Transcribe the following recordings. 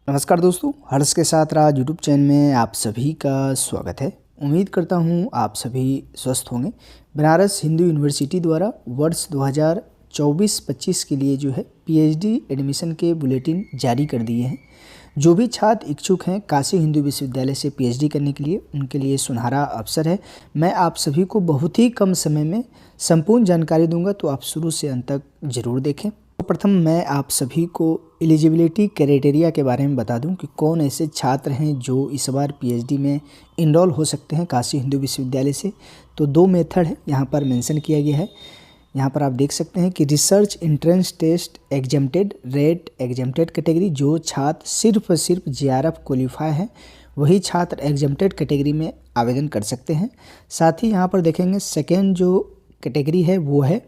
नमस्कार दोस्तों, हर्ष के साथ राज यूट्यूब चैनल में आप सभी का स्वागत है। उम्मीद करता हूँ आप सभी स्वस्थ होंगे। बनारस हिंदू यूनिवर्सिटी द्वारा वर्ष 2024-25 के लिए जो है पीएचडी एडमिशन के बुलेटिन जारी कर दिए हैं। जो भी छात्र इच्छुक हैं काशी हिंदू विश्वविद्यालय से पीएचडी करने के लिए, उनके लिए सुनहरा अवसर है। मैं आप सभी को बहुत ही कम समय में संपूर्ण जानकारी दूंगा, तो आप शुरू से अंत तक जरूर देखें। प्रथम मैं आप सभी को एलिजिबिलिटी क्राइटेरिया के बारे में बता दूं कि कौन ऐसे छात्र हैं जो इस बार पीएचडी में इनरोल हो सकते हैं काशी हिंदू विश्वविद्यालय से। तो दो मेथड है यहाँ पर मेंशन किया गया है। यहाँ पर आप देख सकते हैं कि research entrance test exempted, rate exempted category, जो छात्र सिर्फ जेआरएफ क्वालिफाई है वही छात्र एग्जेम्प्टेड कैटेगरी में आवेदन कर सकते हैं। साथ ही यहाँ पर देखेंगे सेकेंड जो कैटेगरी है वो है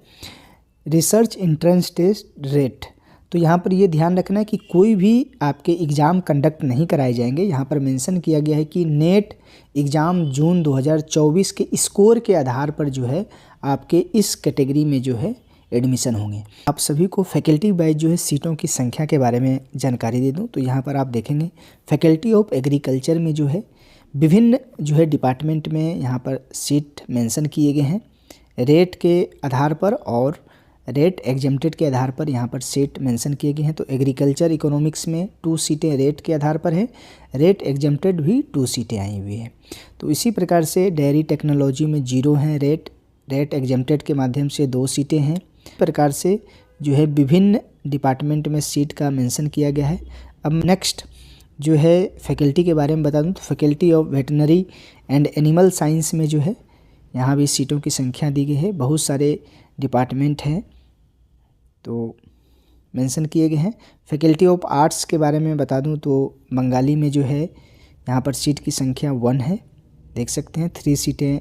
रिसर्च एंट्रेंस टेस्ट रेट। तो यहाँ पर ये ध्यान रखना है कि कोई भी आपके एग्ज़ाम कंडक्ट नहीं कराए जाएंगे। यहाँ पर मेंशन किया गया है कि नेट एग्ज़ाम जून 2024 के स्कोर के आधार पर जो है आपके इस कैटेगरी में जो है एडमिशन होंगे। आप सभी को फैकल्टी वाइज जो है सीटों की संख्या के बारे में जानकारी दे दूँ तो यहाँ पर आप देखेंगे फैकल्टी ऑफ एग्रीकल्चर में जो है विभिन्न जो है डिपार्टमेंट में यहाँ पर सीट मेंशन किए गए हैं रेट के आधार पर, और रेट एग्जेम्प्टेड के आधार पर यहाँ पर सीट मेंशन किए गए हैं। तो एग्रीकल्चर इकोनॉमिक्स में 2 सीटें रेट के आधार पर है, रेट एग्जेम्प्टेड भी 2 सीटें आई हुई है। तो इसी प्रकार से डेयरी टेक्नोलॉजी में 0 हैं रेट एग्जेम्प्टेड के माध्यम से 2 सीटें हैं। इस प्रकार से जो है विभिन्न डिपार्टमेंट में सीट का मेंशन किया गया है। अब नेक्स्ट जो है फैकल्टी के बारे में बता दूँ तो faculty of veterinary and animal science में जो है यहाँ भी सीटों की संख्या दी गई है। बहुत सारे डिपार्टमेंट हैं तो मेंशन किए गए हैं। फैकल्टी ऑफ आर्ट्स के बारे में बता दूं तो बंगाली में जो है यहाँ पर सीट की संख्या 1 है, देख सकते हैं। 3 सीटें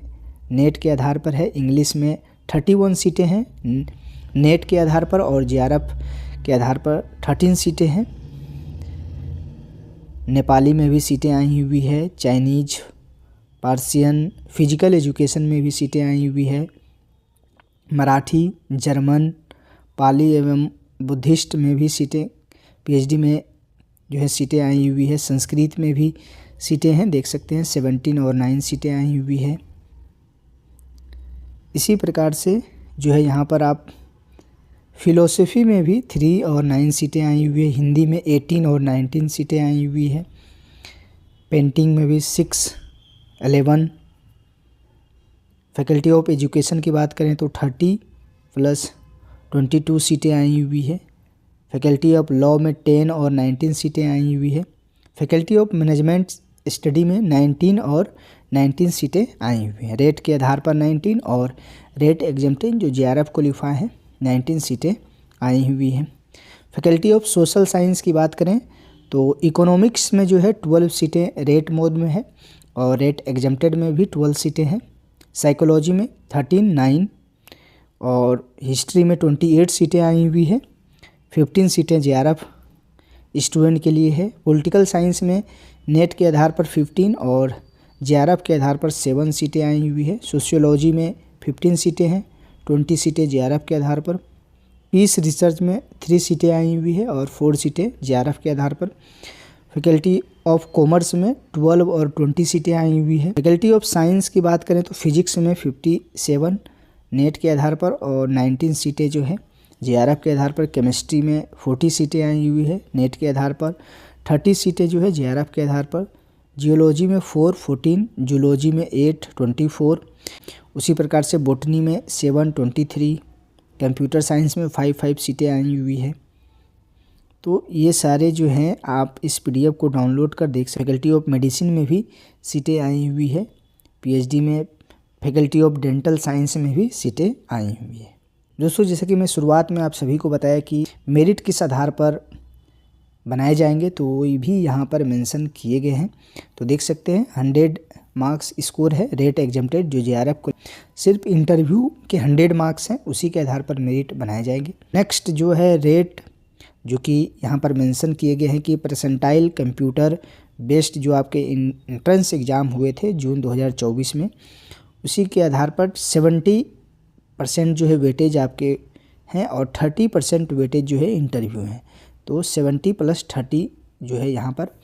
नेट के आधार पर है। इंग्लिश में 31 सीटें हैं नेट के आधार पर, और जेआरएफ के आधार पर 13 सीटें हैं। नेपाली में भी सीटें आई हुई है। चाइनीज, पार्सियन, फिजिकल एजुकेशन में भी सीटें आई हुई है। मराठी, जर्मन, पाली एवं बुद्धिस्ट में भी सीटें पीएचडी में जो है सीटें आई हुई है। संस्कृत में भी सीटें हैं, देख सकते हैं 17 और 9 सीटें आई हुई है। इसी प्रकार से जो है यहाँ पर आप फिलोसफी में भी 3 और 9 सीटें आई हुई है। हिंदी में 18 और 19 सीटें आई हुई है। पेंटिंग में भी 6, 11। फैकल्टी ऑफ एजुकेशन की बात करें तो 30 + 22 सीटें आई हुई है। फैकल्टी ऑफ लॉ में 10 और 19 सीटें आई हुई है। फैकल्टी ऑफ मैनेजमेंट स्टडी में 19 और 19 सीटें आई हुई हैं। रेट के आधार पर 19 और रेट एग्जेम्प्टेड जो जेआरएफ क्वालिफाई है 19 सीटें आई हुई हैं। फैकल्टी ऑफ सोशल साइंस की बात करें तो इकोनॉमिक्स में जो है 12 सीटें रेट मोड में है, और रेट एग्जेम्प्टेड में भी 12 सीटें हैं। साइकोलॉजी में 13, 9 और हिस्ट्री में 28 सीटें आई हुई है। 15 सीटें जेआरएफ स्टूडेंट के लिए है। पॉलिटिकल साइंस में नेट के आधार पर 15 और जेआरएफ के आधार पर 7 सीटें आई हुई है। सोशियोलॉजी में 15 सीटें हैं, 20 सीटें जेआरएफ के आधार पर। पीस रिसर्च में 3 सीटें आई हुई है और 4 सीटें जेआरएफ के आधार पर। फैकल्टी ऑफ कॉमर्स में 12 और 20 सीटें आई हुई है। फैकल्टी ऑफ साइंस की बात करें तो फिजिक्स में 57 नेट के आधार पर और 19 सीटें जो है जेआरएफ के आधार पर। केमिस्ट्री में 40 सीटें आई हुई है नेट के आधार पर। 30 सीटें जो है जेआरएफ के आधार पर। जियोलॉजी में 4, 14। जूलॉजी में 8, 24। उसी प्रकार से बॉटनी में 7, 23। कंप्यूटर साइंस में 5 सीटें आई हुई है। तो ये सारे जो हैं आप इस पीडीएफ को डाउनलोड कर देख सकते। फैकल्टी ऑफ मेडिसिन में भी सीटें आई हुई है पीएचडी में। फैकल्टी ऑफ डेंटल साइंस में भी सीटें आई हुई है। दोस्तों, जैसा कि मैं शुरुआत में आप सभी को बताया कि मेरिट किस आधार पर बनाए जाएंगे, तो वो भी यहाँ पर मेंशन किए गए हैं। तो देख सकते हैं 100 मार्क्स स्कोर है रेट एग्जेम्प्टेड, जो जेआरएफ को सिर्फ इंटरव्यू के 100 मार्क्स हैं उसी के आधार पर मेरिट बनाए जाएंगे। नेक्स्ट जो है रेट, जो कि यहाँ पर मेंशन किए गए हैं कि परसेंटाइल कंप्यूटर बेस्ड जो आपके एंट्रेंस एग्ज़ाम हुए थे जून 2024 में, उसी के आधार पर 70% जो है वेटेज आपके हैं और 30% वेटेज जो है इंटरव्यू हैं। तो 70 + 30 जो है यहाँ पर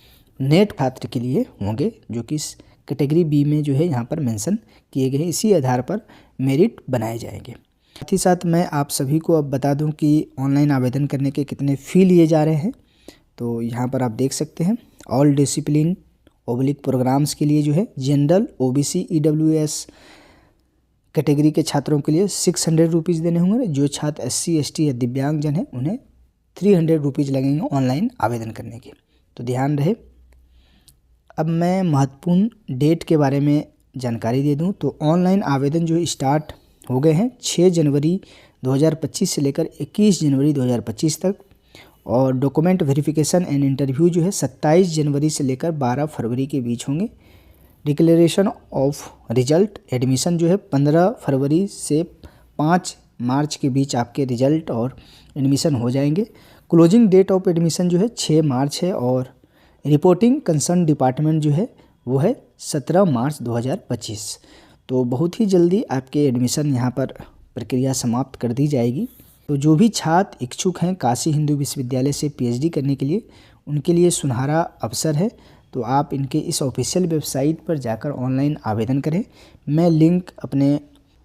नेट छात्र के लिए होंगे, जो कि इस कैटेगरी बी में जो है यहाँ पर मेंशन किए गए हैं। इसी आधार पर मेरिट बनाए जाएंगे। साथ ही साथ मैं आप सभी को अब बता दूं कि ऑनलाइन आवेदन करने के कितने फ़ी लिए जा रहे हैं। तो यहाँ पर आप देख सकते हैं, ऑल डिसिप्लिन ओब्लिक प्रोग्राम्स के लिए जो है जनरल, ओबीसी, ईडब्ल्यूएस कैटेगरी के छात्रों के लिए 600 रुपीज़ देने होंगे। जो छात्र SC ST या दिव्यांगजन हैं उन्हें 300 रुपीज़ लगेंगे ऑनलाइन आवेदन करने के। तो ध्यान रहे। अब मैं महत्वपूर्ण डेट के बारे में जानकारी दे दूं तो ऑनलाइन आवेदन जो स्टार्ट हो गए हैं 6 जनवरी 2025 से लेकर 21 जनवरी 2025 तक, और डॉक्यूमेंट वेरिफिकेशन एंड इंटरव्यू जो है 27 जनवरी से लेकर 12 फरवरी के बीच होंगे। डिक्लेरेशन ऑफ रिजल्ट एडमिशन जो है 15 फरवरी से 5 मार्च के बीच आपके रिजल्ट और एडमिशन हो जाएंगे। क्लोजिंग डेट ऑफ एडमिशन जो है 6 मार्च है, और रिपोर्टिंग कंसर्न डिपार्टमेंट जो है वो है 17 मार्च 2025। तो बहुत ही जल्दी आपके एडमिशन यहाँ पर प्रक्रिया समाप्त कर दी जाएगी। तो जो भी छात्र इच्छुक हैं काशी हिंदू विश्वविद्यालय से PhD करने के लिए, उनके लिए सुनहरा अवसर है। तो आप इनके इस ऑफिशियल वेबसाइट पर जाकर ऑनलाइन आवेदन करें। मैं लिंक अपने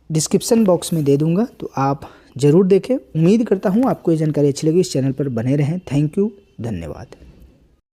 डिस्क्रिप्शन बॉक्स में दे दूँगा, तो आप ज़रूर देखें। उम्मीद करता हूँ आपको ये जानकारी अच्छी लगी। इस चैनल पर बने रहें। थैंक यू, धन्यवाद।